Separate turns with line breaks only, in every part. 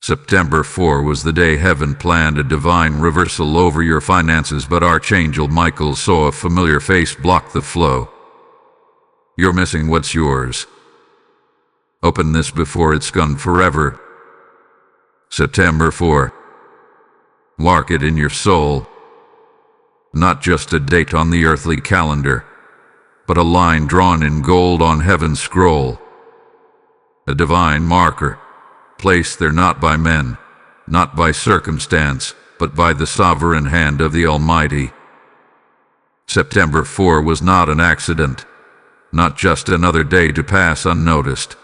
September 4 was the day heaven planned a divine reversal over your finances, but Archangel Michael saw a familiar face block the flow. You're missing what's yours. Open this before it's gone forever. September 4. Mark it in your soul. Not just a date on the earthly calendar, but a line drawn in gold on heaven's scroll. A divine marker, placed there not by men, not by circumstance, but by the sovereign hand of the Almighty. September 4 was not an accident, not just another day to pass unnoticed.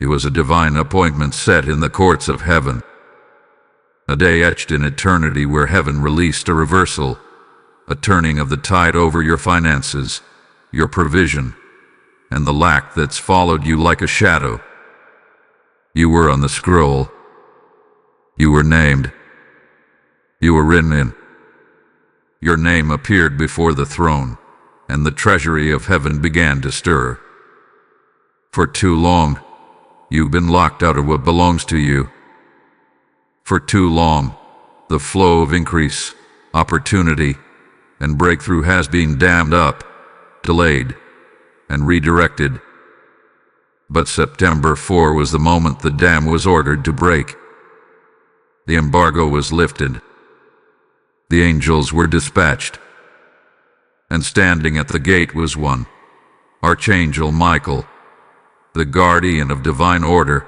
It was a divine appointment set in the courts of heaven. A day etched in eternity where heaven released a reversal, a turning of the tide over your finances, your provision, and the lack that's followed you like a shadow. You were on the scroll. You were named. You were written in. Your name appeared before the throne, and the treasury of heaven began to stir. For too long, you've been locked out of what belongs to you. For too long, the flow of increase, opportunity, and breakthrough has been dammed up, delayed, and redirected. But September 4 was the moment the dam was ordered to break. The embargo was lifted. The angels were dispatched. And standing at the gate was one, Archangel Michael, the guardian of divine order,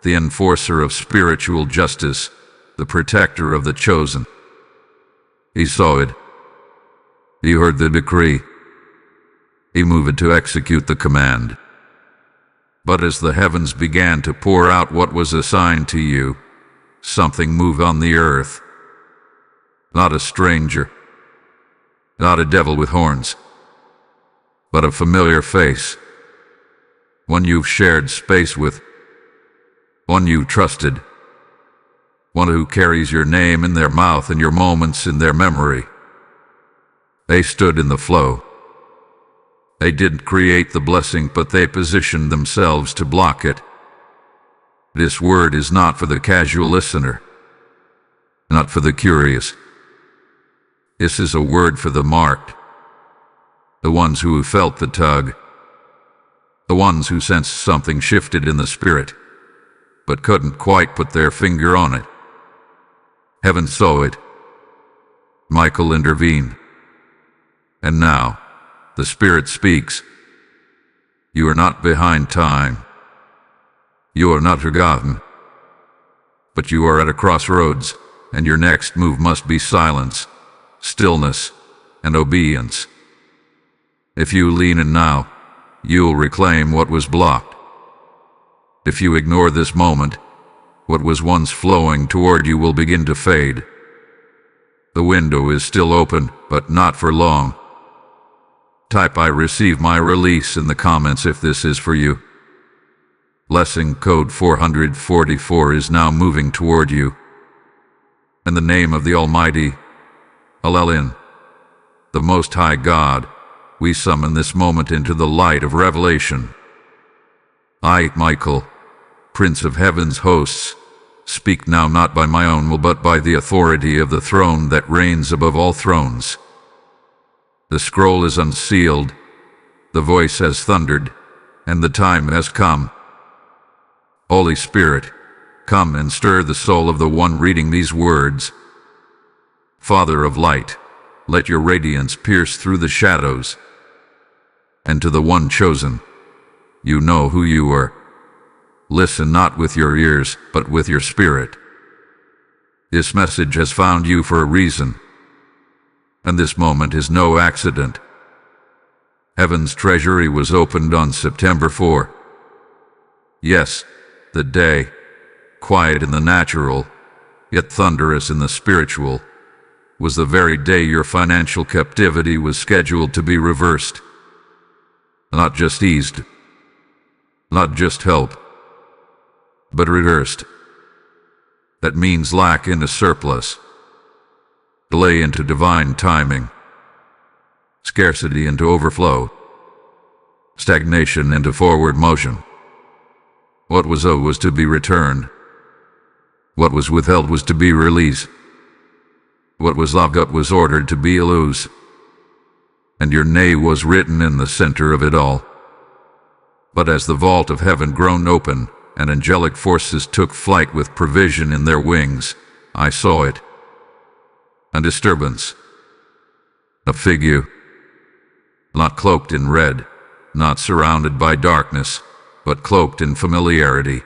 the enforcer of spiritual justice, the protector of the chosen. He saw it. He heard the decree. He moved to execute the command. But as the heavens began to pour out what was assigned to you, something moved on the earth. Not a stranger, not a devil with horns, but a familiar face, one you've shared space with, one you trusted, one who carries your name in their mouth and your moments in their memory. They stood in the flow. They didn't create the blessing, but they positioned themselves to block it. This word is not for the casual listener, not for the curious. This is a word for the marked, the ones who felt the tug, the ones who sensed something shifted in the spirit, but couldn't quite put their finger on it. Heaven saw it. Michael intervened. And now, the Spirit speaks. You are not behind time. You are not forgotten. But you are at a crossroads, and your next move must be silence, stillness, and obedience. If you lean in now, you'll reclaim what was blocked. If you ignore this moment, what was once flowing toward you will begin to fade. The window is still open, but not for long. Type "I receive my release" in the comments if this is for you. Blessing code 444 is now moving toward you. In the name of the Almighty, Hallelujah, the Most High God, we summon this moment into the light of revelation. I, Michael, Prince of Heaven's hosts, speak now not by my own will but by the authority of the throne that reigns above all thrones. The scroll is unsealed, the voice has thundered, and the time has come. Holy Spirit, come and stir the soul of the one reading these words. Father of light, let your radiance pierce through the shadows. And to the one chosen, you know who you are. Listen not with your ears, but with your spirit. This message has found you for a reason. And this moment is no accident. Heaven's treasury was opened on September 4. Yes, the day, quiet in the natural, yet thunderous in the spiritual, was the very day your financial captivity was scheduled to be reversed. Not just eased, not just help, but reversed. That means lack into surplus, delay into divine timing, scarcity into overflow, stagnation into forward motion. What was owed was to be returned. What was withheld was to be released. What was locked up was ordered to be loose. And your name was written in the center of it all. But as the vault of heaven groaned open, and angelic forces took flight with provision in their wings, I saw it. A disturbance. A figure. Not cloaked in red, not surrounded by darkness, but cloaked in familiarity.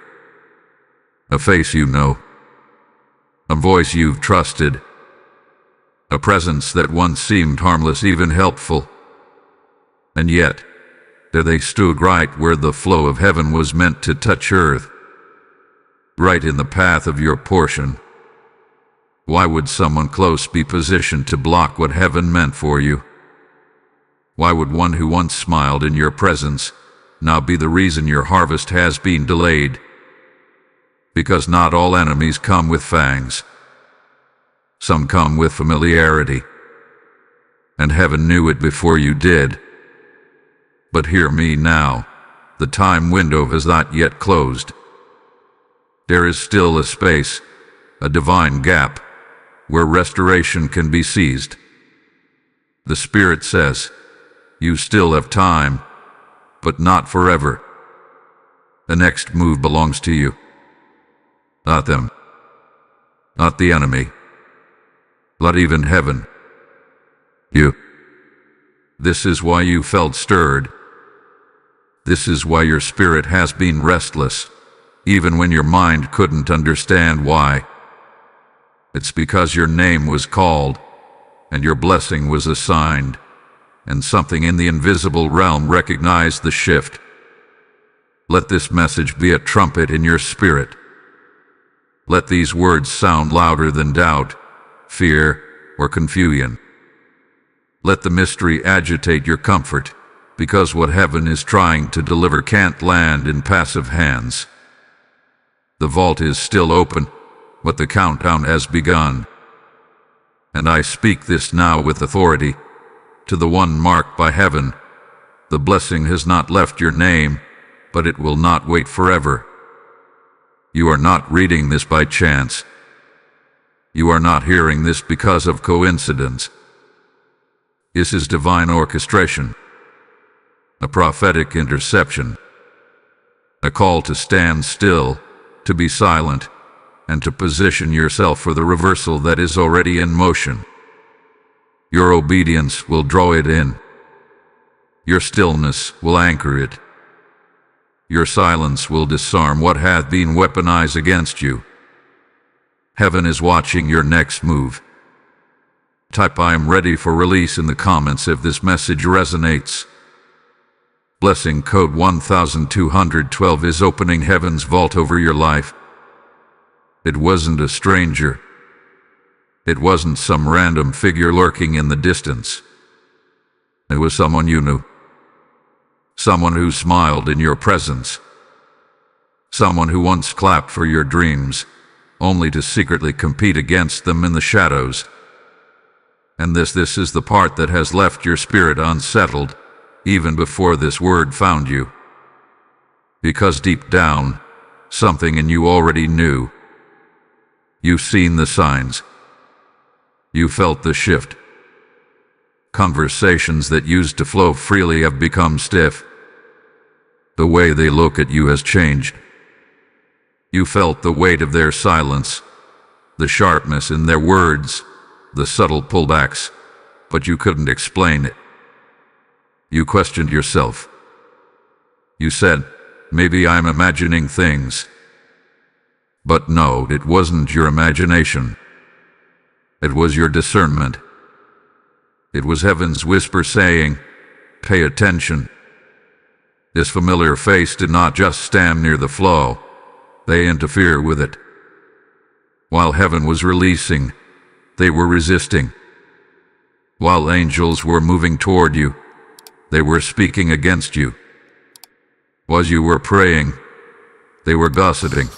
A face you know. A voice you've trusted. A presence that once seemed harmless, even helpful. And yet, there they stood right where the flow of heaven was meant to touch earth. Right in the path of your portion. Why would someone close be positioned to block what heaven meant for you? Why would one who once smiled in your presence now be the reason your harvest has been delayed? Because not all enemies come with fangs. Some come with familiarity. And heaven knew it before you did. But hear me now, the time window has not yet closed. There is still a space, a divine gap, where restoration can be seized. The Spirit says, you still have time, but not forever. The next move belongs to you. Not them. Not the enemy. Not even heaven. You. This is why you felt stirred. This is why your spirit has been restless, even when your mind couldn't understand why. It's because your name was called, and your blessing was assigned, and something in the invisible realm recognized the shift. Let this message be a trumpet in your spirit. Let these words sound louder than doubt, fear, or confusion. Let the mystery agitate your comfort, because what heaven is trying to deliver can't land in passive hands. The vault is still open, but the countdown has begun. And I speak this now with authority. To the one marked by heaven, the blessing has not left your name, but it will not wait forever. You are not reading this by chance. You are not hearing this because of coincidence. This is divine orchestration, a prophetic interception, a call to stand still, to be silent, and to position yourself for the reversal that is already in motion. Your obedience will draw it in. Your stillness will anchor it. Your silence will disarm what hath been weaponized against you. Heaven is watching your next move. Type I am ready for release in the comments if this message resonates. Blessing code 1212 is opening heaven's vault over your life. It wasn't a stranger. It wasn't some random figure lurking in the distance. It was someone you knew. Someone who smiled in your presence. Someone who once clapped for your dreams, only to secretly compete against them in the shadows. And this is the part that has left your spirit unsettled, even before this word found you. Because deep down, something in you already knew. You've seen the signs. You felt the shift. Conversations that used to flow freely have become stiff. The way they look at you has changed. You felt the weight of their silence, the sharpness in their words, the subtle pullbacks, but you couldn't explain it. You questioned yourself. You said, maybe I'm imagining things. But no, it wasn't your imagination. It was your discernment. It was heaven's whisper saying, pay attention. This familiar face did not just stand near the flow. They interfere with it. While heaven was releasing, they were resisting. While angels were moving toward you, they were speaking against you. While you were praying, they were gossiping.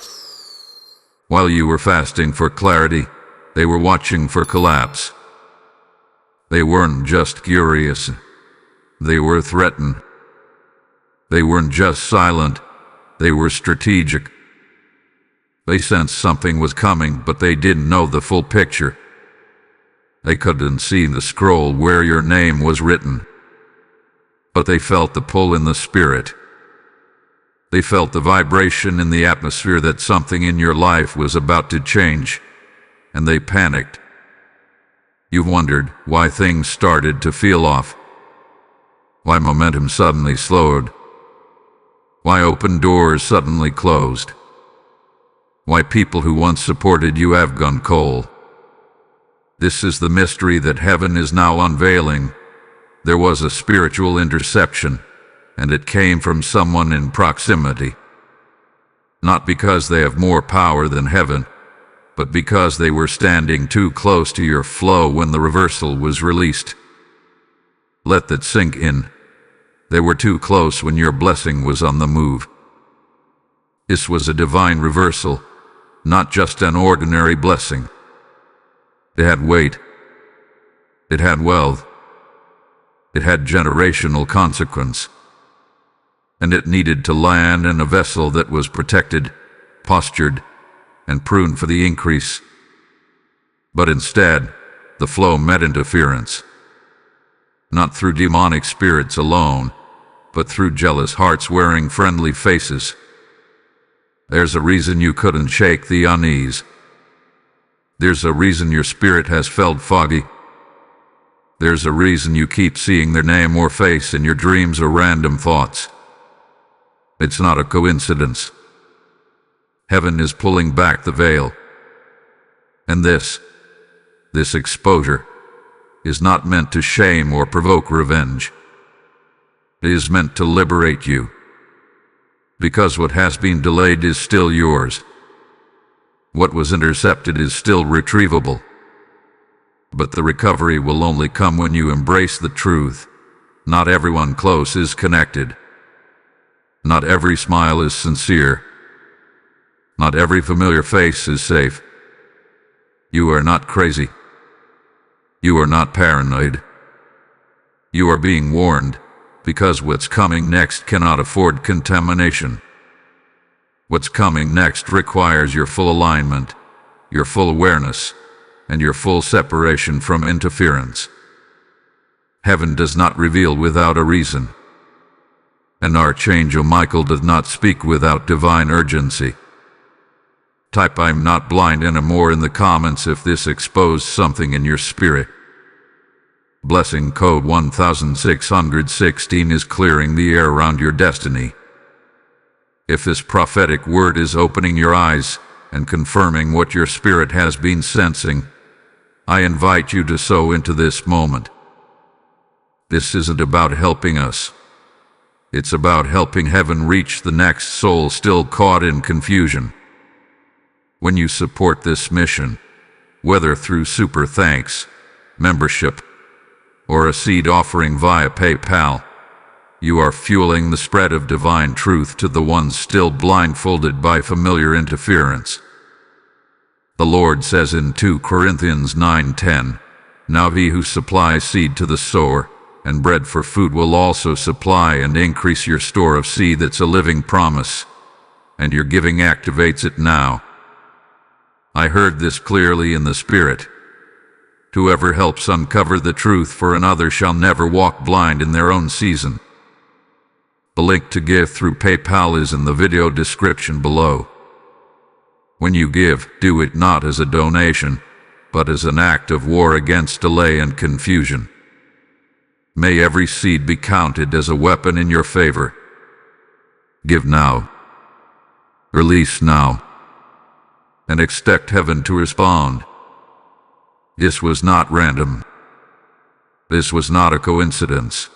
While you were fasting for clarity, they were watching for collapse. They weren't just curious. They were threatened. They weren't just silent. They were strategic. They sensed something was coming, but they didn't know the full picture. They couldn't see the scroll where your name was written, but they felt the pull in the spirit. They felt the vibration in the atmosphere that something in your life was about to change, and they panicked. You've wondered why things started to feel off, why momentum suddenly slowed, why open doors suddenly closed, why people who once supported you have gone cold. This is the mystery that heaven is now unveiling. There was a spiritual interception, and it came from someone in proximity. Not because they have more power than heaven, but because they were standing too close to your flow when the reversal was released. Let that sink in. They were too close when your blessing was on the move. This was a divine reversal, not just an ordinary blessing. It had weight. It had wealth. It had generational consequence. And it needed to land in a vessel that was protected, postured, and pruned for the increase. But instead, the flow met interference. Not through demonic spirits alone, but through jealous hearts wearing friendly faces. There's a reason you couldn't shake the unease. There's a reason your spirit has felt foggy. There's a reason you keep seeing their name or face in your dreams or random thoughts. It's not a coincidence. Heaven is pulling back the veil. And this exposure is not meant to shame or provoke revenge. It is meant to liberate you. Because what has been delayed is still yours. What was intercepted is still retrievable. But the recovery will only come when you embrace the truth. Not everyone close is connected. Not every smile is sincere. Not every familiar face is safe. You are not crazy. You are not paranoid. You are being warned, because what's coming next cannot afford contamination. What's coming next requires your full alignment, your full awareness, and your full separation from interference. Heaven does not reveal without a reason. And Archangel Michael does not speak without divine urgency. Type "I'm not blind anymore" in the comments if this exposed something in your spirit. Blessing code 1616 is clearing the air around your destiny. If this prophetic word is opening your eyes and confirming what your spirit has been sensing, I invite you to sow into this moment. This isn't about helping us. It's about helping heaven reach the next soul still caught in confusion. When you support this mission, whether through super thanks, membership, or a seed offering via PayPal, you are fueling the spread of divine truth to the ones still blindfolded by familiar interference. The Lord says in 2 Corinthians 9:10, "Now he who supplies seed to the sower and bread for food will also supply and increase your store of seed." That's a living promise, and your giving activates it now. I heard this clearly in the Spirit. Whoever helps uncover the truth for another shall never walk blind in their own season. The link to give through PayPal is in the video description below. When you give, do it not as a donation, but as an act of war against delay and confusion. May every seed be counted as a weapon in your favor. Give now. Release now. And expect heaven to respond. This was not random. This was not a coincidence.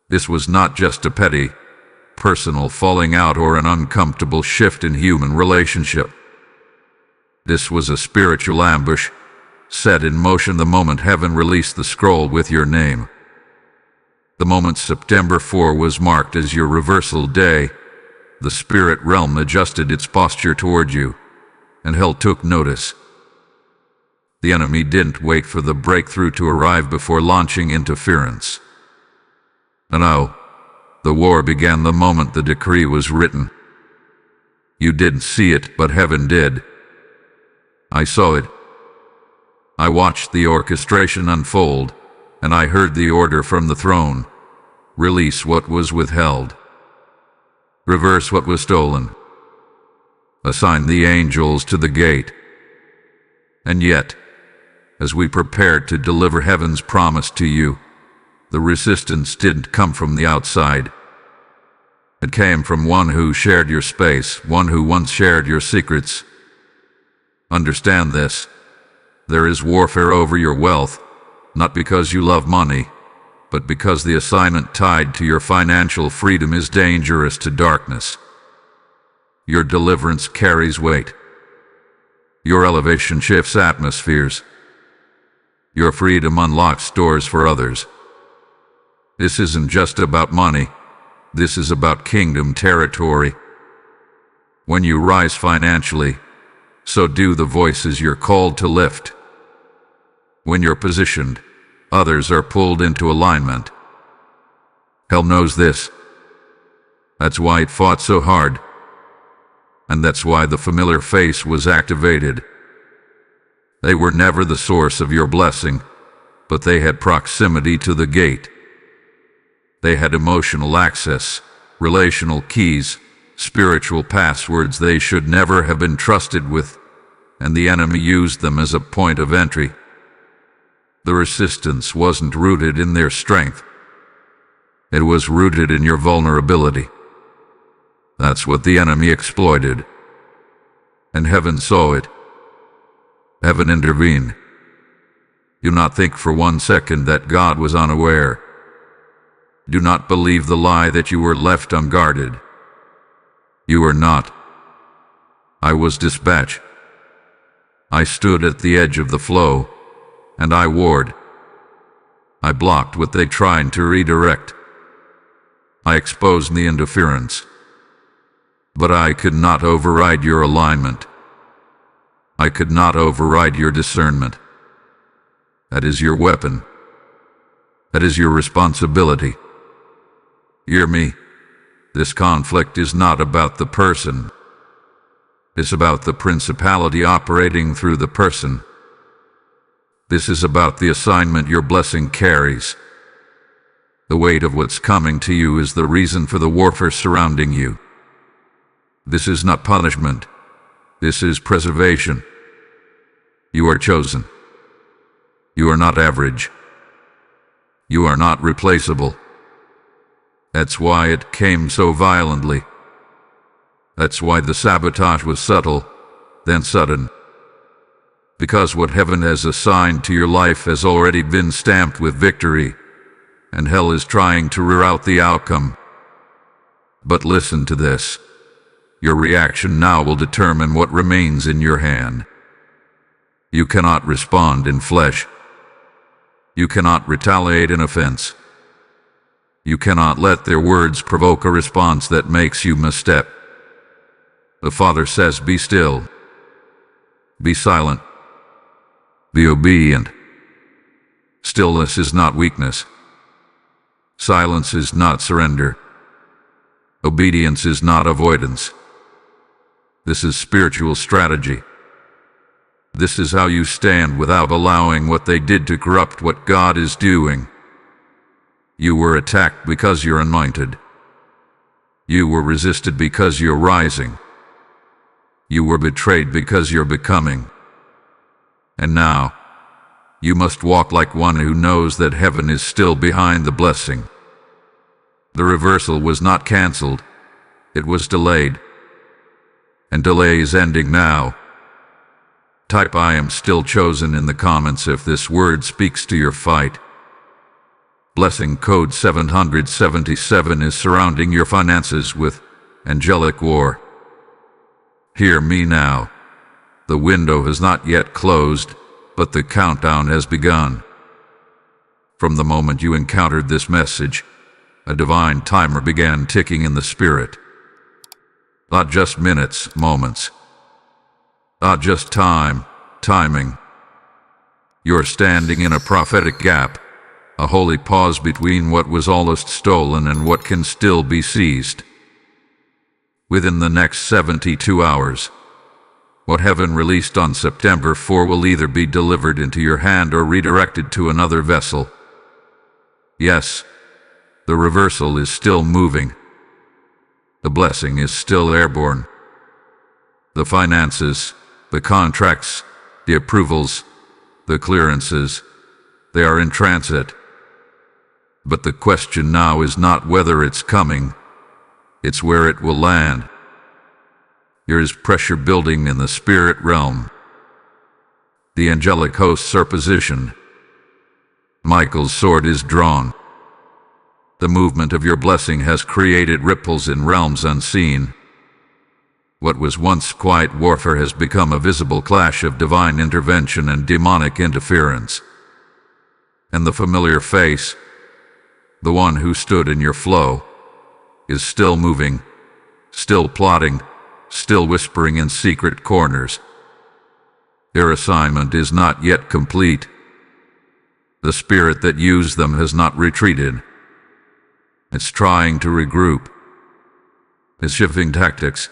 This was not just a petty, personal falling out or an uncomfortable shift in human relationship. This was a spiritual ambush, set in motion the moment heaven released the scroll with your name. The moment September 4 was marked as your reversal day, the spirit realm adjusted its posture toward you, and hell took notice. The enemy didn't wait for the breakthrough to arrive before launching interference. No, the war began the moment the decree was written. You didn't see it, but heaven did. I saw it. I watched the orchestration unfold, and I heard the order from the throne. Release what was withheld. Reverse what was stolen. Assign the angels to the gate. And yet, as we prepared to deliver heaven's promise to you, the resistance didn't come from the outside. It came from one who shared your space, one who once shared your secrets. Understand this. There is warfare over your wealth, not because you love money, but because the assignment tied to your financial freedom is dangerous to darkness. Your deliverance carries weight. Your elevation shifts atmospheres. Your freedom unlocks doors for others. This isn't just about money. This is about kingdom territory. When you rise financially, so do the voices you're called to lift. When you're positioned, others are pulled into alignment. Hell knows this. That's why it fought so hard. And that's why the familiar face was activated. They were never the source of your blessing, but they had proximity to the gate. They had emotional access, relational keys, spiritual passwords they should never have been trusted with, and the enemy used them as a point of entry. The resistance wasn't rooted in their strength. It was rooted in your vulnerability. That's what the enemy exploited. And heaven saw it. Heaven intervened. Do not think for 1 second that God was unaware. Do not believe the lie that you were left unguarded. You were not. I was dispatched. I stood at the edge of the flow, and I warred. I blocked what they tried to redirect. I exposed the interference. But I could not override your alignment. I could not override your discernment. That is your weapon. That is your responsibility. Hear me. This conflict is not about the person. It's about the principality operating through the person. This is about the assignment your blessing carries. The weight of what's coming to you is the reason for the warfare surrounding you. This is not punishment. This is preservation. You are chosen. You are not average. You are not replaceable. That's why it came so violently. That's why the sabotage was subtle, then sudden. Because what heaven has assigned to your life has already been stamped with victory, and hell is trying to reroute the outcome. But listen to this. Your reaction now will determine what remains in your hand. You cannot respond in flesh. You cannot retaliate in offense. You cannot let their words provoke a response that makes you misstep. The Father says, be still. Be silent. Be obedient. Stillness is not weakness. Silence is not surrender. Obedience is not avoidance. This is spiritual strategy. This is how you stand without allowing what they did to corrupt what God is doing. You were attacked because you're anointed. You were resisted because you're rising. You were betrayed because you're becoming. And now, you must walk like one who knows that heaven is still behind the blessing. The reversal was not canceled. It was delayed. And delay is ending now. Type I am still chosen in the comments if this word speaks to your fight. Blessing code 777 is surrounding your finances with angelic war. Hear me now. The window has not yet closed, but the countdown has begun. From the moment you encountered this message, a divine timer began ticking in the spirit. Not just minutes, moments. Not just timing. You're standing in a prophetic gap, a holy pause between what was almost stolen and what can still be seized. Within the next 72 hours, what heaven released on September 4 will either be delivered into your hand or redirected to another vessel. Yes, the reversal is still moving. The blessing is still airborne. The finances, the contracts, the approvals, the clearances, they are in transit. But the question now is not whether it's coming, it's where it will land. There is pressure building in the spirit realm. The angelic hosts are positioned. Michael's sword is drawn. The movement of your blessing has created ripples in realms unseen. What was once quiet warfare has become a visible clash of divine intervention and demonic interference. And the familiar face, the one who stood in your flow, is still moving, still plotting, still whispering in secret corners. Their assignment is not yet complete. The spirit that used them has not retreated. It's trying to regroup. It's shifting tactics.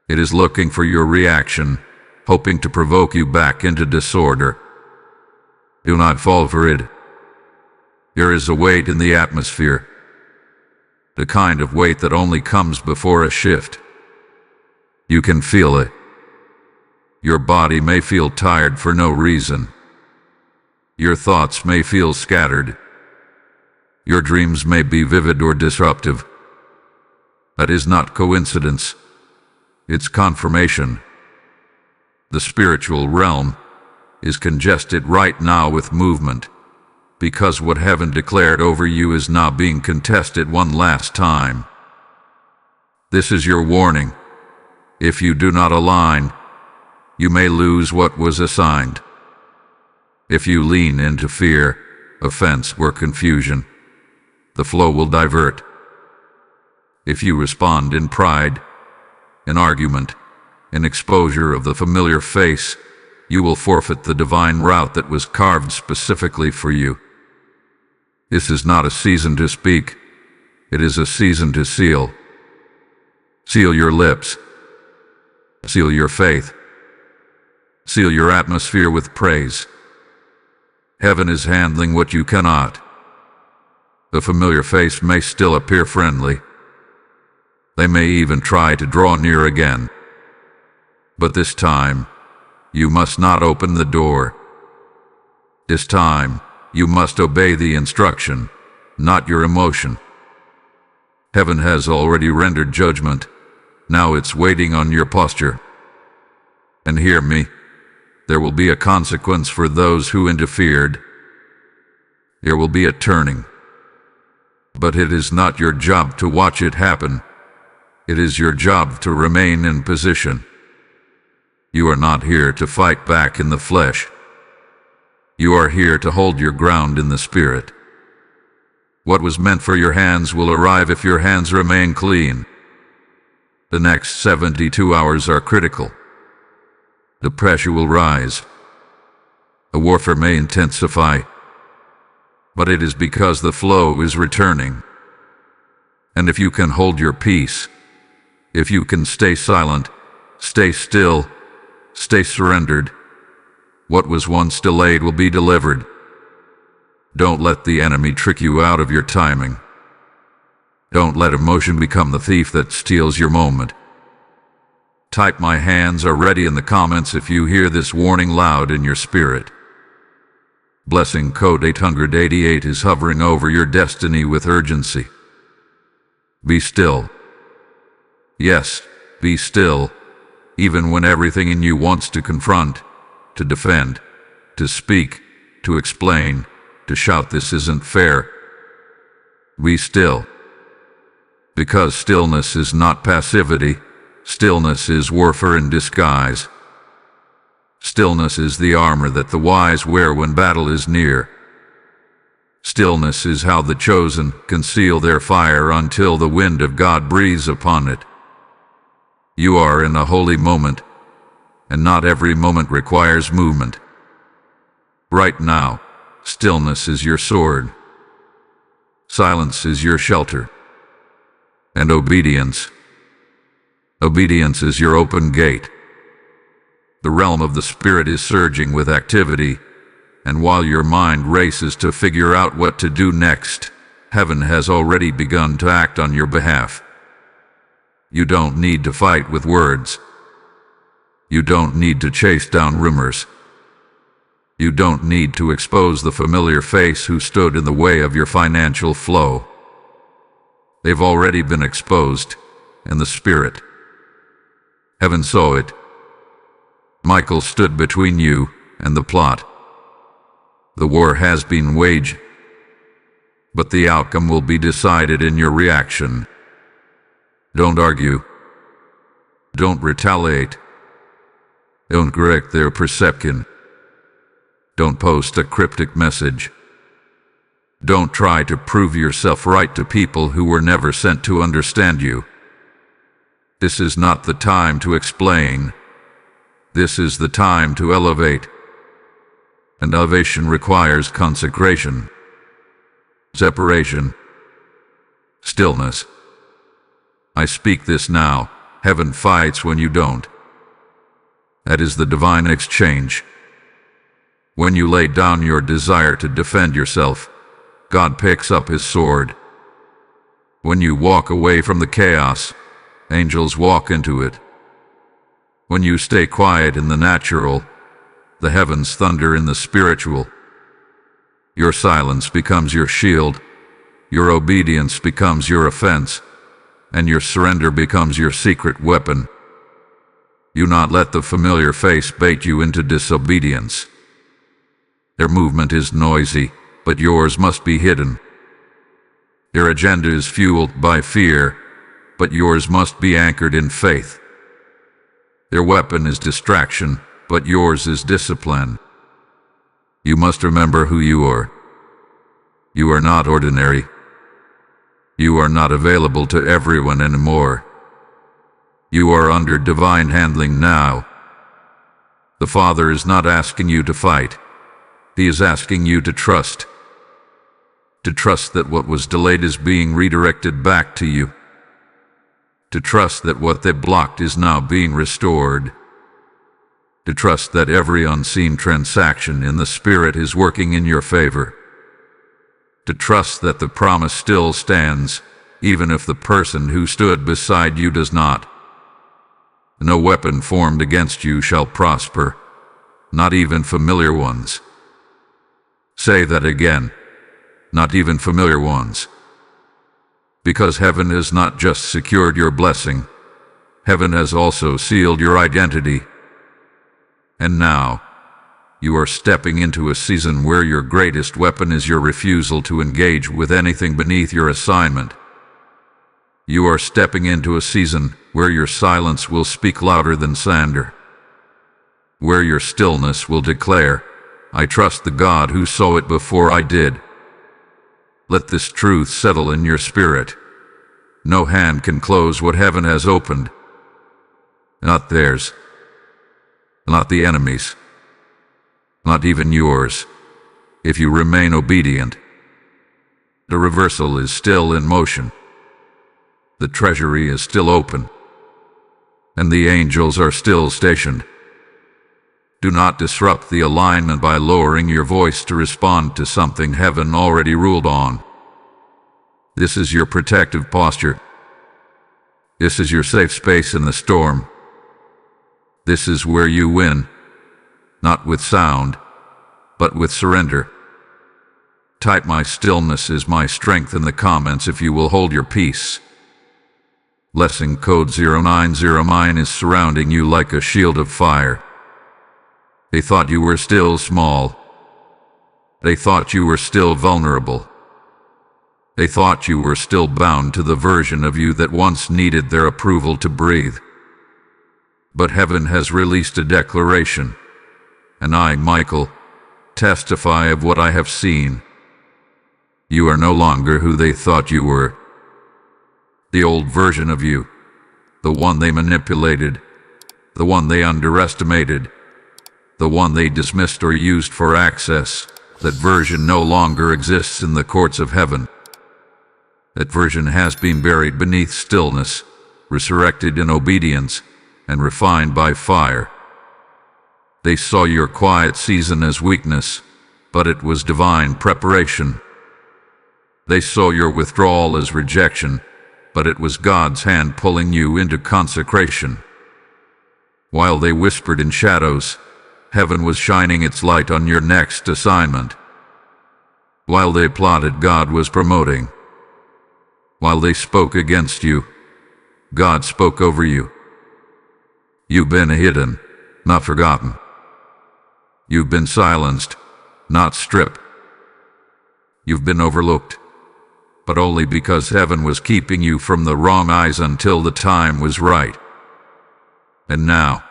It is looking for your reaction, hoping to provoke you back into disorder. Do not fall for it. There is a weight in the atmosphere, the kind of weight that only comes before a shift. You can feel it. Your body may feel tired for no reason. Your thoughts may feel scattered. Your dreams may be vivid or disruptive. That is not coincidence. It's confirmation. The spiritual realm is congested right now with movement, because what heaven declared over you is now being contested one last time. This is your warning. If you do not align, you may lose what was assigned. If you lean into fear, offense, or confusion, the flow will divert. If you respond in pride, in argument, in exposure of the familiar face, you will forfeit the divine route that was carved specifically for you. This is not a season to speak. It is a season to seal. Seal your lips. Seal your faith. Seal your atmosphere with praise. Heaven is handling what you cannot. The familiar face may still appear friendly. They may even try to draw near again. But this time, you must not open the door. This time, you must obey the instruction, not your emotion. Heaven has already rendered judgment. Now it's waiting on your posture. And hear me, there will be a consequence for those who interfered. There will be a turning. But it is not your job to watch it happen. It is your job to remain in position. You are not here to fight back in the flesh. You are here to hold your ground in the spirit. What was meant for your hands will arrive if your hands remain clean. The next 72 hours are critical. The pressure will rise. The warfare may intensify. But it is because the flow is returning. And if you can hold your peace, if you can stay silent, stay still, stay surrendered, what was once delayed will be delivered. Don't let the enemy trick you out of your timing. Don't let emotion become the thief that steals your moment. Type "My hands are ready" in the comments if you hear this warning loud in your spirit. Blessing code 888 is hovering over your destiny with urgency. Be still. Yes, be still, even when everything in you wants to confront, to defend, to speak, to explain, to shout "This isn't fair." Be still. Because stillness is not passivity, stillness is warfare in disguise. Stillness is the armor that the wise wear when battle is near. Stillness is how the chosen conceal their fire until the wind of God breathes upon it. You are in a holy moment, and not every moment requires movement. Right now, stillness is your sword. Silence is your shelter. And obedience, Obedience is your open gate. The realm of the spirit is surging with activity, and while your mind races to figure out what to do next, heaven has already begun to act on your behalf. You don't need to fight with words. You don't need to chase down rumors. You don't need to expose the familiar face who stood in the way of your financial flow. They've already been exposed in the spirit. Heaven saw it. Michael stood between you and the plot. The war has been waged, but the outcome will be decided in your reaction. Don't argue. Don't retaliate. Don't correct their perception. Don't post a cryptic message. Don't try to prove yourself right to people who were never sent to understand you. This is not the time to explain. This is the time to elevate. And elevation requires consecration, separation, stillness. I speak this now. Heaven fights when you don't. That is the divine exchange. When you lay down your desire to defend yourself, God picks up his sword. When you walk away from the chaos, angels walk into it. When you stay quiet in the natural, the heavens thunder in the spiritual. Your silence becomes your shield, your obedience becomes your offense, and your surrender becomes your secret weapon. You not let the familiar face bait you into disobedience. Their movement is noisy, but yours must be hidden. Their agenda is fueled by fear, but yours must be anchored in faith. Their weapon is distraction, but yours is discipline. You must remember who you are. You are not ordinary. You are not available to everyone anymore. You are under divine handling now. The Father is not asking you to fight. He is asking you to trust. To trust that what was delayed is being redirected back to you. To trust that what they blocked is now being restored. To trust that every unseen transaction in the Spirit is working in your favor. To trust that the promise still stands, even if the person who stood beside you does not. No weapon formed against you shall prosper, not even familiar ones. Say that again, not even familiar ones. Because heaven has not just secured your blessing, heaven has also sealed your identity. And now, you are stepping into a season where your greatest weapon is your refusal to engage with anything beneath your assignment. You are stepping into a season where your silence will speak louder than slander. Where your stillness will declare, I trust the God who saw it before I did. Let this truth settle in your spirit. No hand can close what heaven has opened. Not theirs. Not the enemy's. Not even yours, if you remain obedient. The reversal is still in motion. The treasury is still open, and the angels are still stationed. Do not disrupt the alignment by lowering your voice to respond to something heaven already ruled on. This is your protective posture. This is your safe space in the storm. This is where you win. Not with sound, but with surrender. Type my stillness is my strength in the comments if you will hold your peace. Blessing code 090 is surrounding you like a shield of fire. They thought you were still small. They thought you were still vulnerable. They thought you were still bound to the version of you that once needed their approval to breathe. But heaven has released a declaration. And I, Michael, testify of what I have seen. You are no longer who they thought you were. The old version of you, the one they manipulated, the one they underestimated, the one they dismissed or used for access, that version no longer exists in the courts of heaven. That version has been buried beneath stillness, resurrected in obedience, and refined by fire. They saw your quiet season as weakness, but it was divine preparation. They saw your withdrawal as rejection, but it was God's hand pulling you into consecration. While they whispered in shadows, heaven was shining its light on your next assignment. While they plotted, God was promoting. While they spoke against you, God spoke over you. You've been hidden, not forgotten. You've been silenced, not stripped. You've been overlooked, but only because heaven was keeping you from the wrong eyes until the time was right. And now,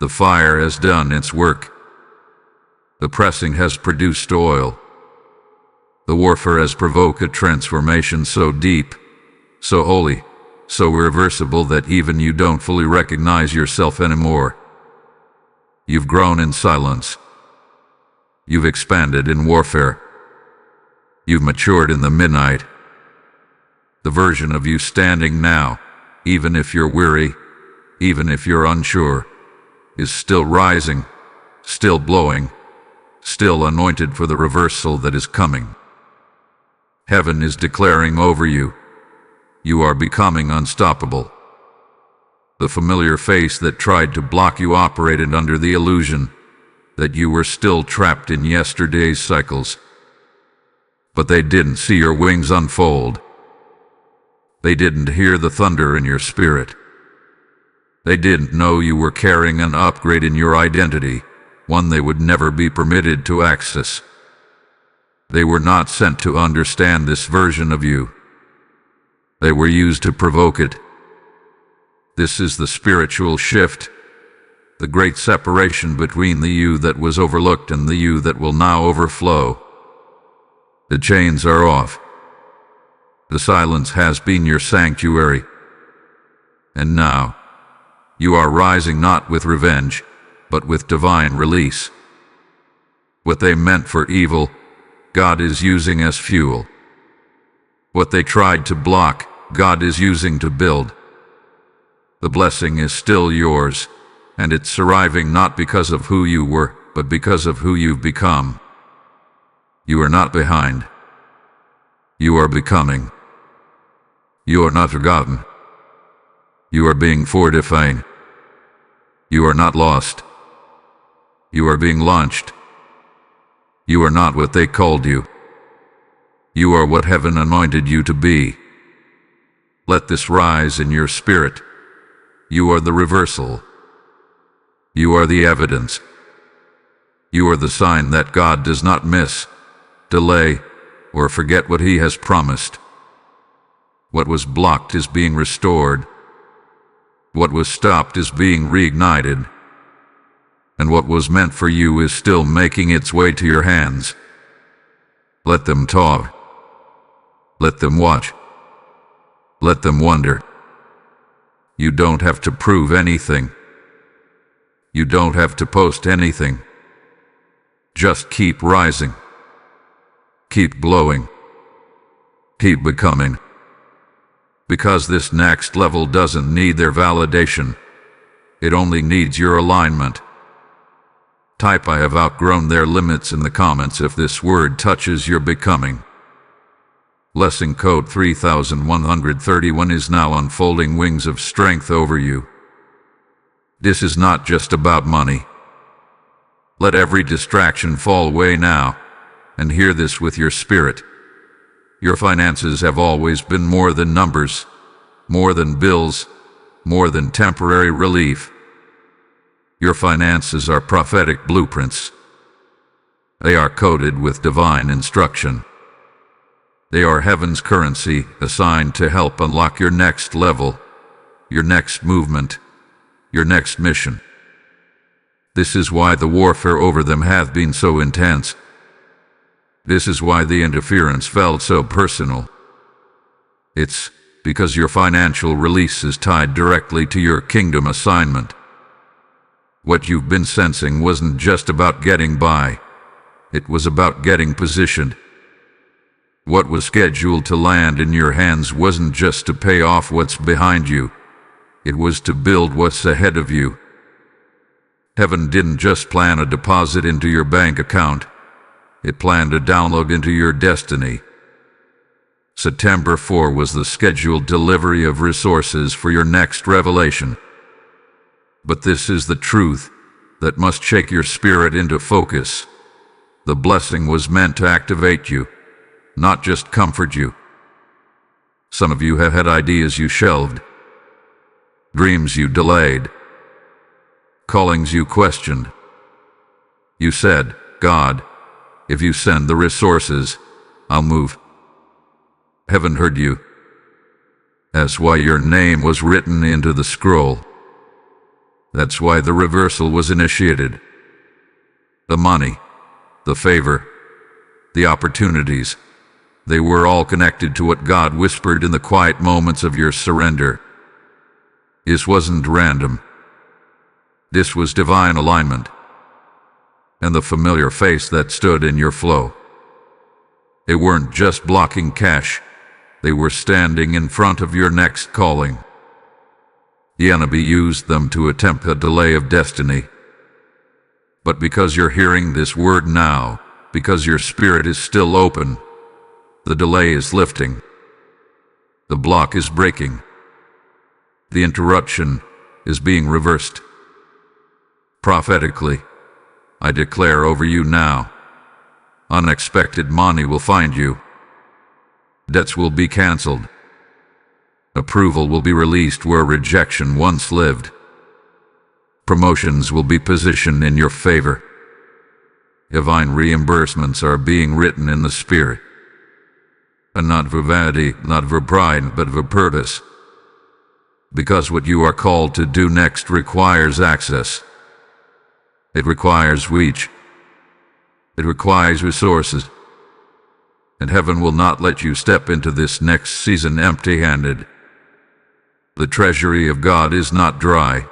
the fire has done its work. The pressing has produced oil. The warfare has provoked a transformation so deep, so holy, so irreversible that even you don't fully recognize yourself anymore. You've grown in silence. You've expanded in warfare. You've matured in the midnight. The version of you standing now, even if you're weary, even if you're unsure, is still rising, still blowing, still anointed for the reversal that is coming. Heaven is declaring over you, you are becoming unstoppable. The familiar face that tried to block you operated under the illusion that you were still trapped in yesterday's cycles. But they didn't see your wings unfold. They didn't hear the thunder in your spirit. They didn't know you were carrying an upgrade in your identity, one they would never be permitted to access. They were not sent to understand this version of you. They were used to provoke it. This is the spiritual shift, the great separation between the you that was overlooked and the you that will now overflow. The chains are off. The silence has been your sanctuary. And now, you are rising not with revenge, but with divine release. What they meant for evil, God is using as fuel. What they tried to block, God is using to build. The blessing is still yours, and it's arriving not because of who you were, but because of who you've become. You are not behind. You are becoming. You are not forgotten. You are being fortified. You are not lost. You are being launched. You are not what they called you. You are what heaven anointed you to be. Let this rise in your spirit. You are the reversal. You are the evidence. You are the sign that God does not miss, delay, or forget what He has promised. What was blocked is being restored. What was stopped is being reignited. And what was meant for you is still making its way to your hands. Let them talk. Let them watch. Let them wonder. You don't have to prove anything. You don't have to post anything. Just keep rising. Keep glowing. Keep becoming. Because this next level doesn't need their validation. It only needs your alignment. Type "I have outgrown their limits" in the comments if this word touches your becoming. Blessing code 3131 is now unfolding wings of strength over you. This is not just about money. Let every distraction fall away now, and hear this with your spirit. Your finances have always been more than numbers, more than bills, more than temporary relief. Your finances are prophetic blueprints. They are coded with divine instruction. They are heaven's currency assigned to help unlock your next level, your next movement, your next mission. This is why the warfare over them hath been so intense. This is why the interference felt so personal. It's because your financial release is tied directly to your kingdom assignment. What you've been sensing wasn't just about getting by. It was about getting positioned. What was scheduled to land in your hands wasn't just to pay off what's behind you. It was to build what's ahead of you. Heaven didn't just plan a deposit into your bank account. It planned a download into your destiny. September 4 was the scheduled delivery of resources for your next revelation. But this is the truth that must shake your spirit into focus. The blessing was meant to activate you, not just comfort you. Some of you have had ideas you shelved, dreams you delayed, callings you questioned. You said, "God, if you send the resources, I'll move." Heaven heard you. That's why your name was written into the scroll. That's why the reversal was initiated. The money, the favor, the opportunities, they were all connected to what God whispered in the quiet moments of your surrender. This wasn't random. This was divine alignment. And the familiar face that stood in your flow. They weren't just blocking cash. They were standing in front of your next calling. The enemy used them to attempt a delay of destiny. But because you're hearing this word now, because your spirit is still open, the delay is lifting. The block is breaking. The interruption is being reversed. Prophetically, I declare over you now, unexpected money will find you. Debts will be canceled. Approval will be released where rejection once lived. Promotions will be positioned in your favor. Divine reimbursements are being written in the Spirit. And not for vanity, not for pride, but for purpose. Because what you are called to do next requires access. It requires reach. It requires resources. And heaven will not let you step into this next season empty-handed. The treasury of God is not dry.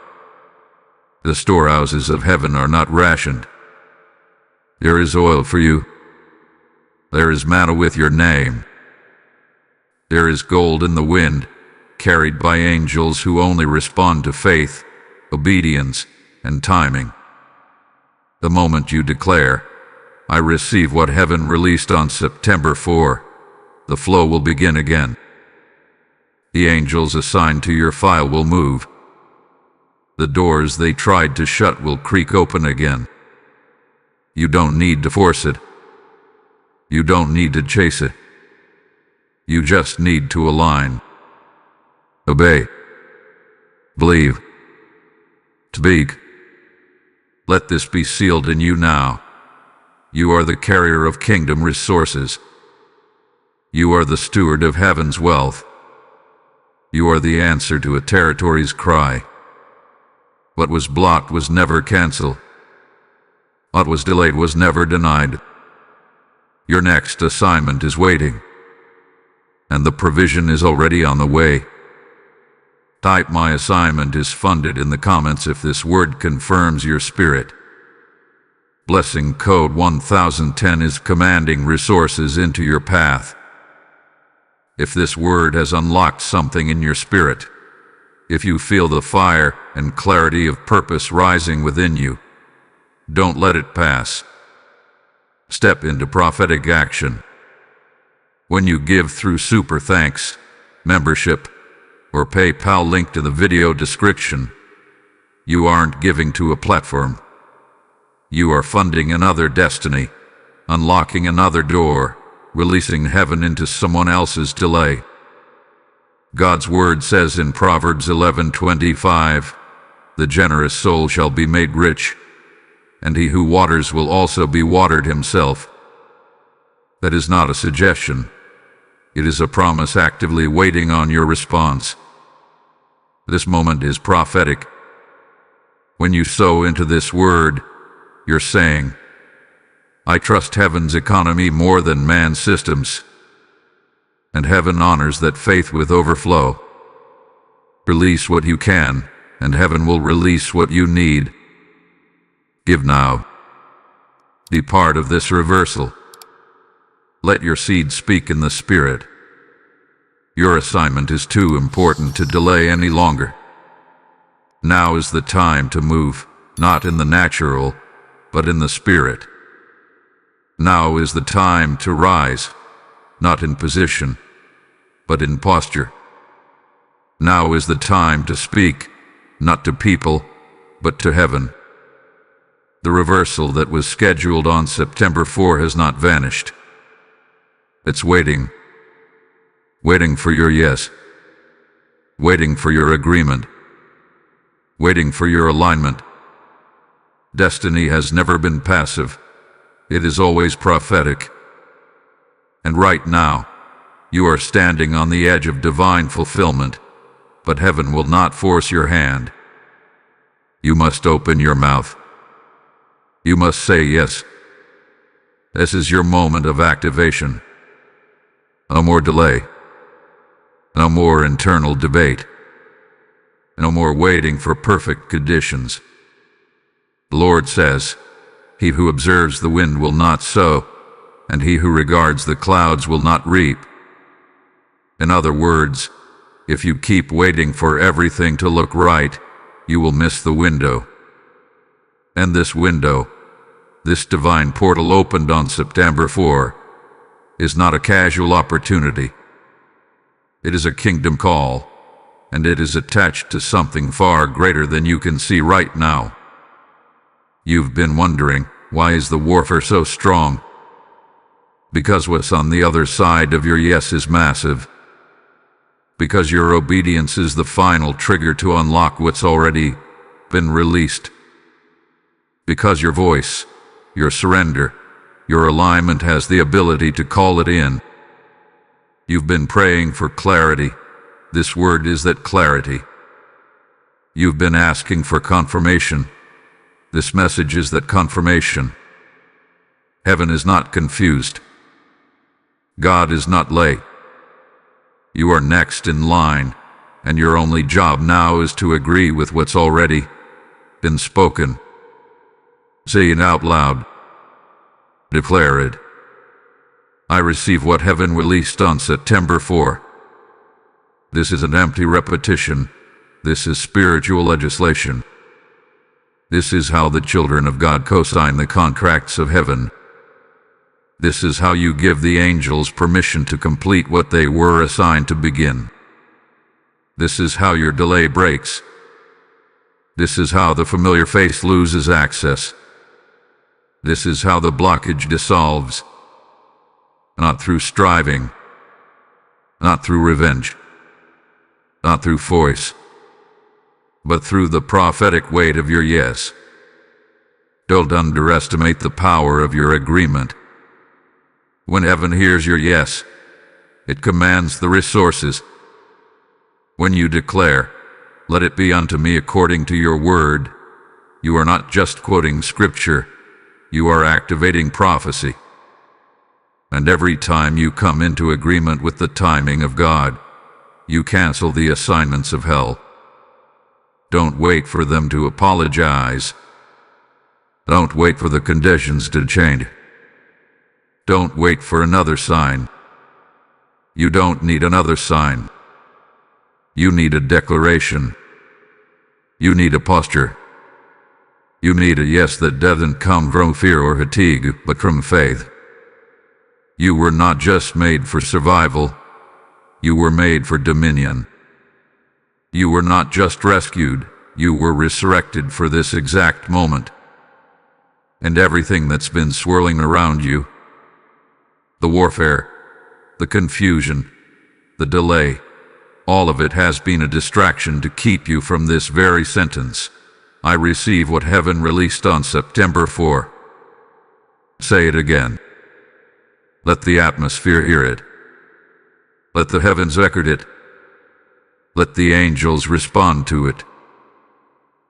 The storehouses of heaven are not rationed. There is oil for you. There is manna with your name. There is gold in the wind, carried by angels who only respond to faith, obedience, and timing. The moment you declare, "I receive what heaven released on September 4, the flow will begin again. The angels assigned to your file will move. The doors they tried to shut will creak open again. You don't need to force it. You don't need to chase it. You just need to align. Obey. Believe. Speak. Let this be sealed in you now. You are the carrier of kingdom resources. You are the steward of heaven's wealth. You are the answer to a territory's cry. What was blocked was never canceled. What was delayed was never denied. Your next assignment is waiting, and the provision is already on the way. Type "My assignment is funded" in the comments if this word confirms your spirit. Blessing code 1010 is commanding resources into your path. If this word has unlocked something in your spirit, if you feel the fire and clarity of purpose rising within you, don't let it pass. Step into prophetic action. When you give through super thanks, membership, or PayPal link to the video description, you aren't giving to a platform. You are funding another destiny, unlocking another door, releasing heaven into someone else's delay. God's word says in Proverbs 11:25, "The generous soul shall be made rich, and he who waters will also be watered himself." That is not a suggestion. It is a promise actively waiting on your response. This moment is prophetic. When you sow into this word, you're saying, "I trust heaven's economy more than man's systems." And heaven honors that faith with overflow. Release what you can, and heaven will release what you need. Give now. Be part of this reversal. Let your seed speak in the Spirit. Your assignment is too important to delay any longer. Now is the time to move, not in the natural, but in the spirit. Now is the time to rise, not in position, but in posture. Now is the time to speak, not to people, but to heaven. The reversal that was scheduled on September 4 has not vanished. It's waiting. Waiting for your yes. Waiting for your agreement. Waiting for your alignment. Destiny has never been passive. It is always prophetic. And right now, you are standing on the edge of divine fulfillment, but heaven will not force your hand. You must open your mouth. You must say yes. This is your moment of activation. No more delay. No more internal debate. No more waiting for perfect conditions. The Lord says, "He who observes the wind will not sow, and he who regards the clouds will not reap." In other words, if you keep waiting for everything to look right, you will miss the window. And this window, this divine portal opened on September 4, is not a casual opportunity. It is a kingdom call, and it is attached to something far greater than you can see right now. You've been wondering, why is the warfare so strong? Because what's on the other side of your yes is massive. Because your obedience is the final trigger to unlock what's already been released. Because your voice, your surrender, your alignment has the ability to call it in. You've been praying for clarity. This word is that clarity. You've been asking for confirmation. This message is that confirmation. Heaven is not confused. God is not late. You are next in line, and your only job now is to agree with what's already been spoken. Say it out loud. Declare it. I receive what heaven released on September 4. This is an empty repetition. This is spiritual legislation. This is how the children of God co-sign the contracts of heaven. This is how you give the angels permission to complete what they were assigned to begin. This is how your delay breaks. This is how the familiar face loses access. This is how the blockage dissolves. Not through striving, not through revenge, not through force, but through the prophetic weight of your yes. Don't underestimate the power of your agreement. When heaven hears your yes, it commands the resources. When you declare, "Let it be unto me according to your word," you are not just quoting scripture, you are activating prophecy. And every time you come into agreement with the timing of God, you cancel the assignments of hell. Don't wait for them to apologize. Don't wait for the conditions to change. Don't wait for another sign. You don't need another sign. You need a declaration. You need a posture. You need a yes that doesn't come from fear or fatigue, but from faith. You were not just made for survival. You were made for dominion. You were not just rescued, you were resurrected for this exact moment. And everything that's been swirling around you, the warfare, the confusion, the delay, all of it has been a distraction to keep you from this very sentence. I receive what heaven released on September 4. Say it again. Let the atmosphere hear it. Let the heavens record it. Let the angels respond to it.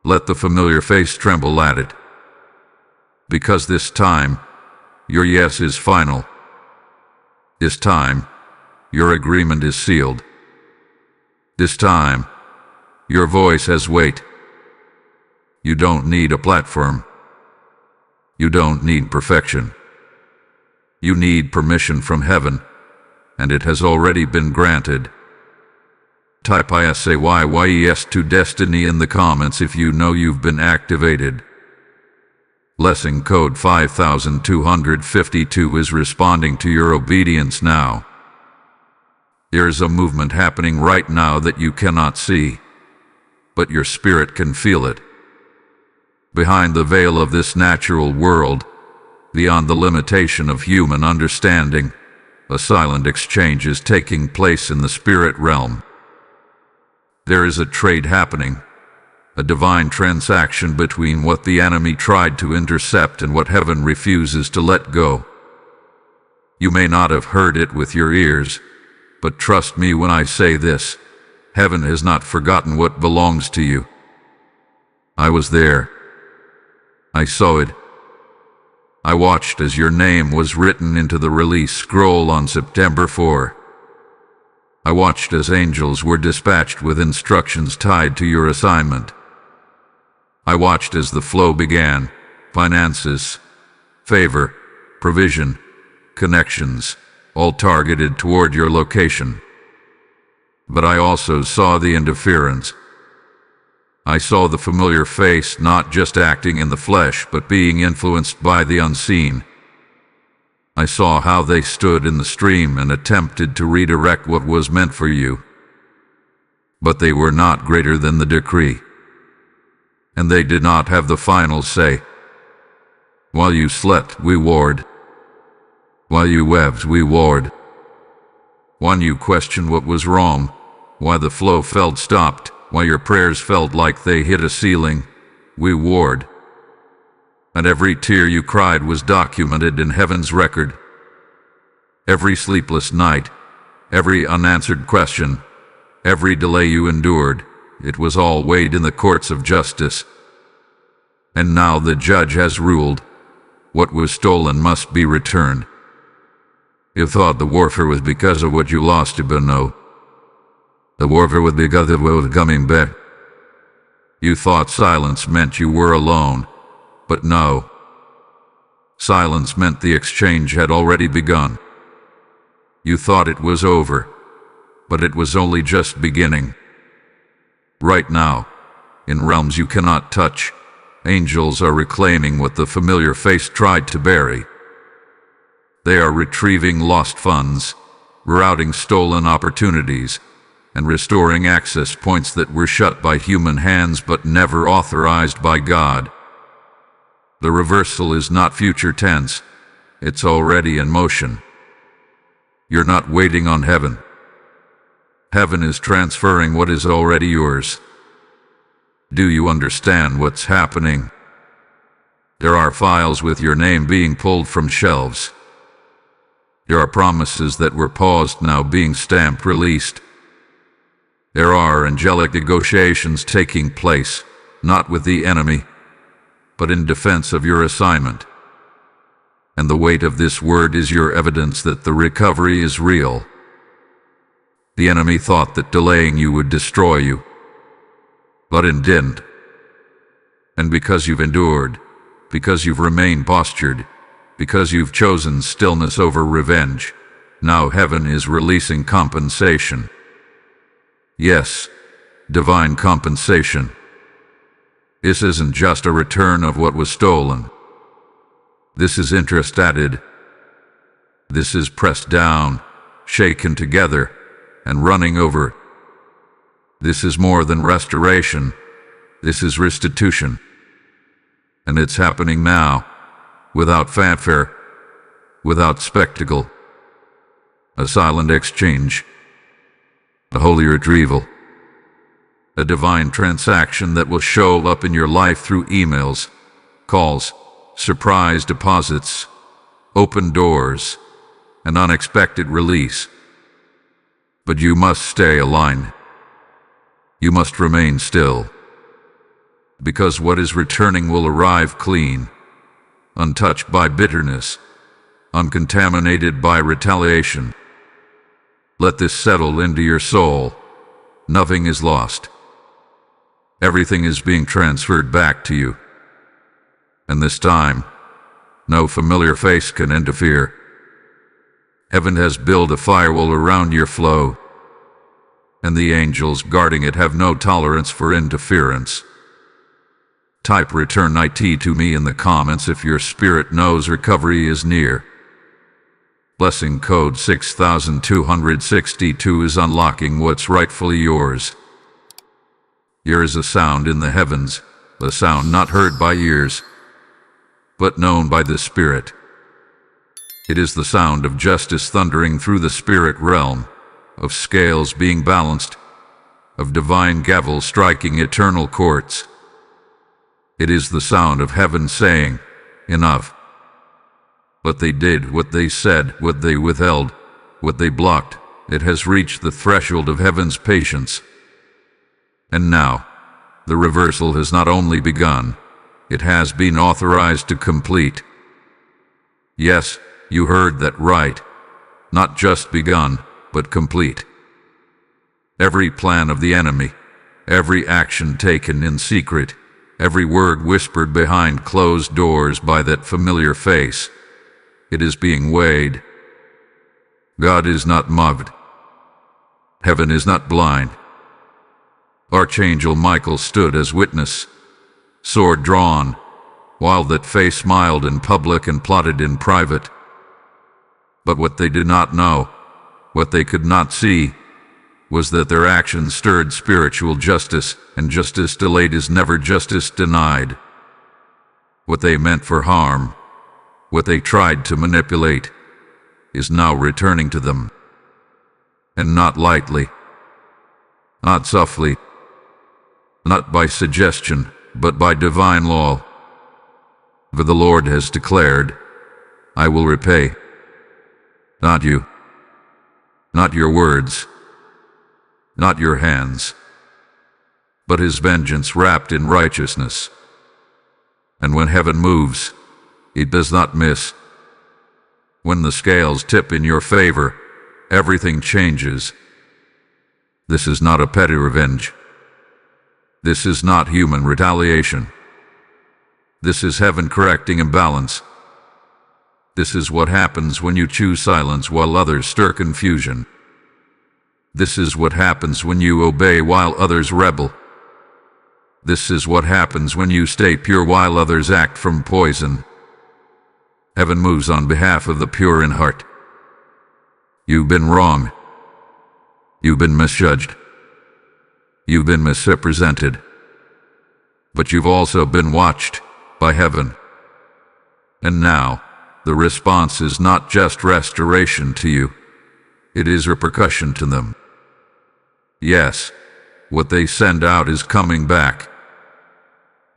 Let the familiar face tremble at it. Because this time, your yes is final. This time, your agreement is sealed. This time, your voice has weight. You don't need a platform. You don't need perfection. You need permission from heaven, and it has already been granted. Type ISAYYES to Destiny in the comments if you know you've been activated. Blessing code 5252 is responding to your obedience now. There is a movement happening right now that you cannot see, but your spirit can feel it. Behind the veil of this natural world, beyond the limitation of human understanding, a silent exchange is taking place in the spirit realm. There is a trade happening, a divine transaction between what the enemy tried to intercept and what heaven refuses to let go. You may not have heard it with your ears, but trust me when I say this, heaven has not forgotten what belongs to you. I was there. I saw it. I watched as your name was written into the release scroll on September 4. I watched as angels were dispatched with instructions tied to your assignment. I watched as the flow began, finances, favor, provision, connections, all targeted toward your location. But I also saw the interference. I saw the familiar face not just acting in the flesh, but being influenced by the unseen. I saw how they stood in the stream and attempted to redirect what was meant for you. But they were not greater than the decree. And they did not have the final say. While you slept, we warred. While you wept, we warred. When you questioned what was wrong, why the flow felt stopped, why your prayers felt like they hit a ceiling, we warred. And every tear you cried was documented in heaven's record. Every sleepless night, every unanswered question, every delay you endured, it was all weighed in the courts of justice. And now the judge has ruled. What was stolen must be returned. You thought the warfare was because of what you lost, but no. The warfare was because of what was coming back. You thought silence meant you were alone, but no. Silence meant the exchange had already begun. You thought it was over, but it was only just beginning. Right now, in realms you cannot touch, angels are reclaiming what the familiar face tried to bury. They are retrieving lost funds, routing stolen opportunities, and restoring access points that were shut by human hands but never authorized by God. The reversal is not future tense, it's already in motion. You're not waiting on heaven. Heaven is transferring what is already yours. Do you understand what's happening? There are files with your name being pulled from shelves. There are promises that were paused now being stamped released. There are angelic negotiations taking place, not with the enemy, but in defense of your assignment. And the weight of this word is your evidence that the recovery is real. The enemy thought that delaying you would destroy you, but it didn't. And because you've endured, because you've remained postured, because you've chosen stillness over revenge, now heaven is releasing compensation. Yes, divine compensation. This isn't just a return of what was stolen. This is interest added. This is pressed down, shaken together, and running over. This is more than restoration. This is restitution. And it's happening now, without fanfare, without spectacle. A silent exchange. A holy retrieval. A divine transaction that will show up in your life through emails, calls, surprise deposits, open doors, an unexpected release. But you must stay aligned. You must remain still. Because what is returning will arrive clean, untouched by bitterness, uncontaminated by retaliation. Let this settle into your soul. Nothing is lost. Everything is being transferred back to you. And this time, no familiar face can interfere. Heaven has built a firewall around your flow. and the angels guarding it have no tolerance for interference. Type return IT to me in the comments if your spirit knows recovery is near. Blessing code 6262 is unlocking what's rightfully yours. Here is a sound in the heavens, a sound not heard by ears, but known by the Spirit. It is the sound of justice thundering through the spirit realm, of scales being balanced, of divine gavel striking eternal courts. It is the sound of heaven saying, "Enough." What they did, what they said, what they withheld, what they blocked, it has reached the threshold of heaven's patience. And now, the reversal has not only begun, it has been authorized to complete. Yes, you heard that right. Not just begun, but complete. Every plan of the enemy, every action taken in secret, every word whispered behind closed doors by that familiar face, it is being weighed. God is not mocked. Heaven is not blind. Archangel Michael stood as witness, sword drawn, while that face smiled in public and plotted in private. But what they did not know, what they could not see, was that their actions stirred spiritual justice, and justice delayed is never justice denied. What they meant for harm, what they tried to manipulate, is now returning to them. And not lightly, not softly, not by suggestion, but by divine law. For the Lord has declared, "I will repay." Not you, not your words, not your hands, but his vengeance wrapped in righteousness. And when heaven moves, it does not miss. When the scales tip in your favor, everything changes. This is not a petty revenge. This is not human retaliation. This is heaven correcting imbalance. This is what happens when you choose silence while others stir confusion. This is what happens when you obey while others rebel. This is what happens when you stay pure while others act from poison. Heaven moves on behalf of the pure in heart. You've been wrong. You've been misjudged. You've been misrepresented. But you've also been watched by heaven. And now, the response is not just restoration to you, it is repercussion to them. Yes, what they send out is coming back.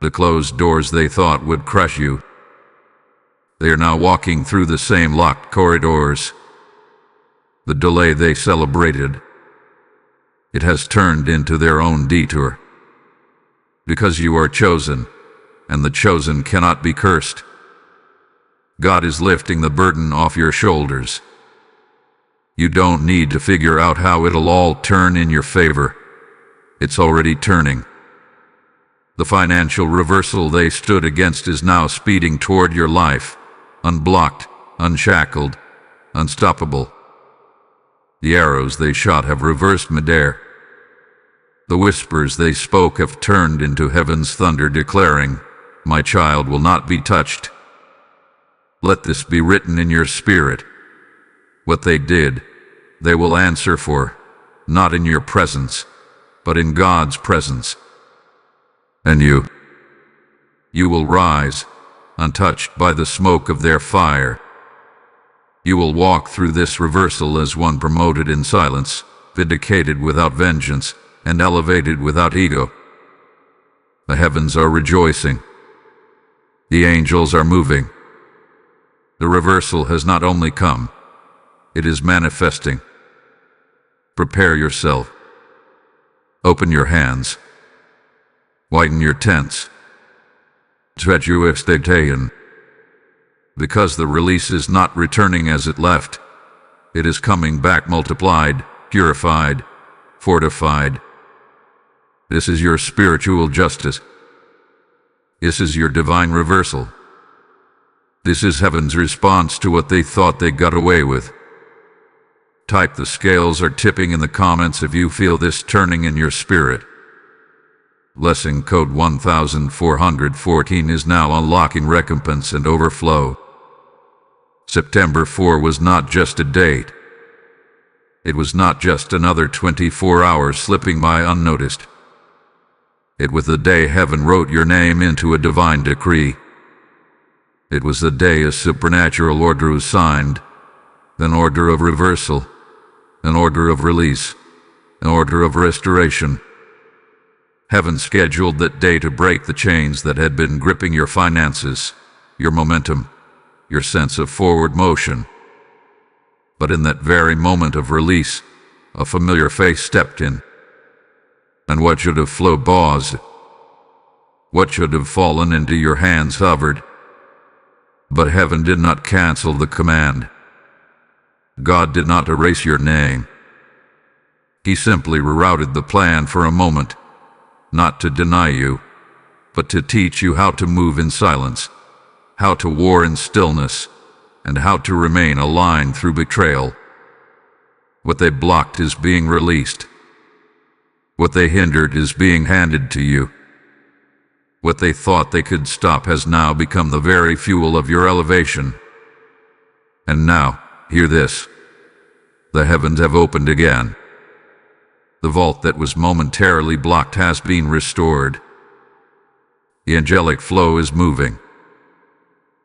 The closed doors they thought would crush you, they are now walking through the same locked corridors. The delay they celebrated, it has turned into their own detour. Because you are chosen, and the chosen cannot be cursed. God is lifting the burden off your shoulders. You don't need to figure out how it'll all turn in your favor. It's already turning. The financial reversal they stood against is now speeding toward your life, unblocked, unshackled, unstoppable. The arrows they shot have reversed midair. The whispers they spoke have turned into heaven's thunder declaring, "My child will not be touched." Let this be written in your spirit. What they did, they will answer for, not in your presence, but in God's presence. And you will rise, untouched by the smoke of their fire. You will walk through this reversal as one promoted in silence, vindicated without vengeance, and elevated without ego. The heavens are rejoicing. The angels are moving. The reversal has not only come, it is manifesting. Prepare yourself. Open your hands. Widen your tents. Stretch your expectation. Because the release is not returning as it left, it is coming back multiplied, purified, fortified. This is your spiritual justice. This is your divine reversal. This is heaven's response to what they thought they got away with. Type the scales are tipping in the comments if you feel this turning in your spirit. Blessing code 1414 is now unlocking recompense and overflow. September 4 was not just a date. It was not just another 24 hours slipping by unnoticed. It was the day heaven wrote your name into a divine decree. It was the day a supernatural order was signed, an order of reversal, an order of release, an order of restoration. Heaven scheduled that day to break the chains that had been gripping your finances, your momentum, your sense of forward motion. But in that very moment of release, a familiar face stepped in. And what should have flowed paused. What should have fallen into your hands hovered. But heaven did not cancel the command. God did not erase your name. He simply rerouted the plan for a moment, not to deny you, but to teach you how to move in silence, how to war in stillness, and how to remain aligned through betrayal. What they blocked is being released. What they hindered is being handed to you. What they thought they could stop has now become the very fuel of your elevation. And now, hear this. The heavens have opened again. The vault that was momentarily blocked has been restored. The angelic flow is moving.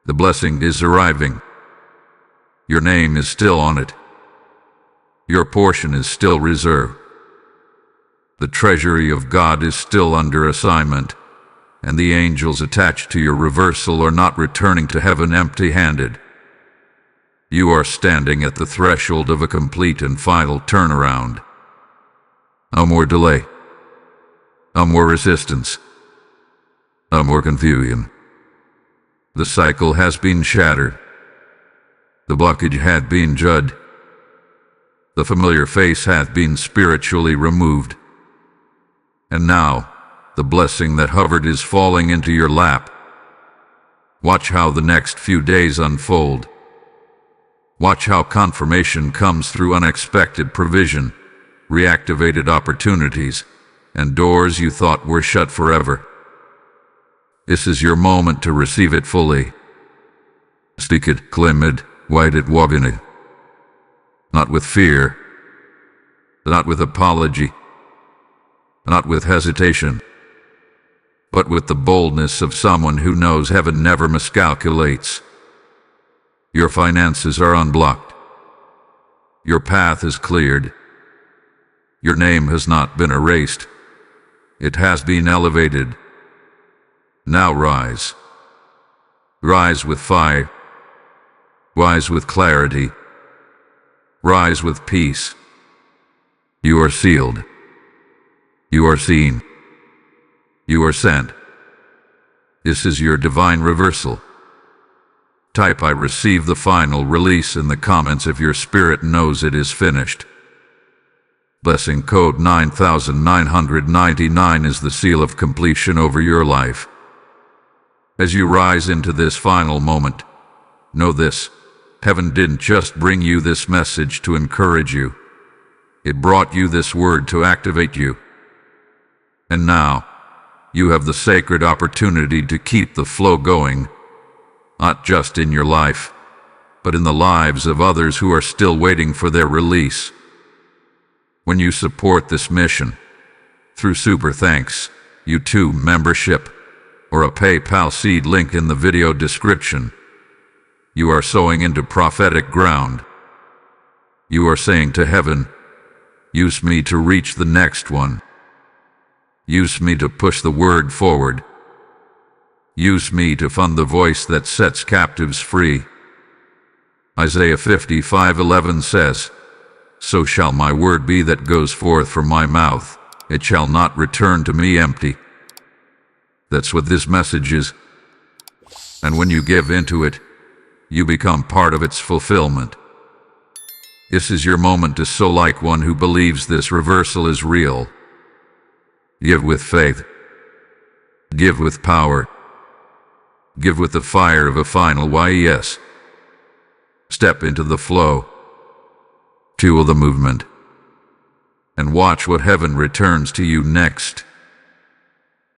The blessing is arriving. Your name is still on it. Your portion is still reserved. The treasury of God is still under assignment, and the angels attached to your reversal are not returning to heaven empty-handed. You are standing at the threshold of a complete and final turnaround. No more delay. No more resistance. No more confusion. The cycle has been shattered. The blockage had been judged. The familiar face hath been spiritually removed. And now, the blessing that hovered is falling into your lap. Watch how the next few days unfold. Watch how confirmation comes through unexpected provision, reactivated opportunities, and doors you thought were shut forever. This is your moment to receive it fully. Speak it, claim it, write it, walk in it. Not with fear, not with apology, not with hesitation, but with the boldness of someone who knows heaven never miscalculates. Your finances are unblocked. Your path is cleared. Your name has not been erased. It has been elevated. Now rise. Rise with fire. Rise with clarity. Rise with peace. You are sealed. You are seen. You are sent. This is your divine reversal. Type I receive the final release in the comments if your spirit knows it is finished. Blessing code 9999 is the seal of completion over your life. As you rise into this final moment, know this: heaven didn't just bring you this message to encourage you. It brought you this word to activate you. And now, you have the sacred opportunity to keep the flow going, not just in your life, but in the lives of others who are still waiting for their release. When you support this mission, through Super Thanks, YouTube membership, or a PayPal seed link in the video description, you are sowing into prophetic ground. You are saying to heaven, use me to reach the next one. Use me to push the word forward. Use me to fund the voice that sets captives free. Isaiah 55:11 says, "So shall my word be that goes forth from my mouth. It shall not return to me empty." That's what this message is. And when you give into it, you become part of its fulfillment. This is your moment to sow like one who believes this reversal is real. Give with faith. Give with power. Give with the fire of a final yes. Step into the flow. Fuel the movement. And watch what heaven returns to you next.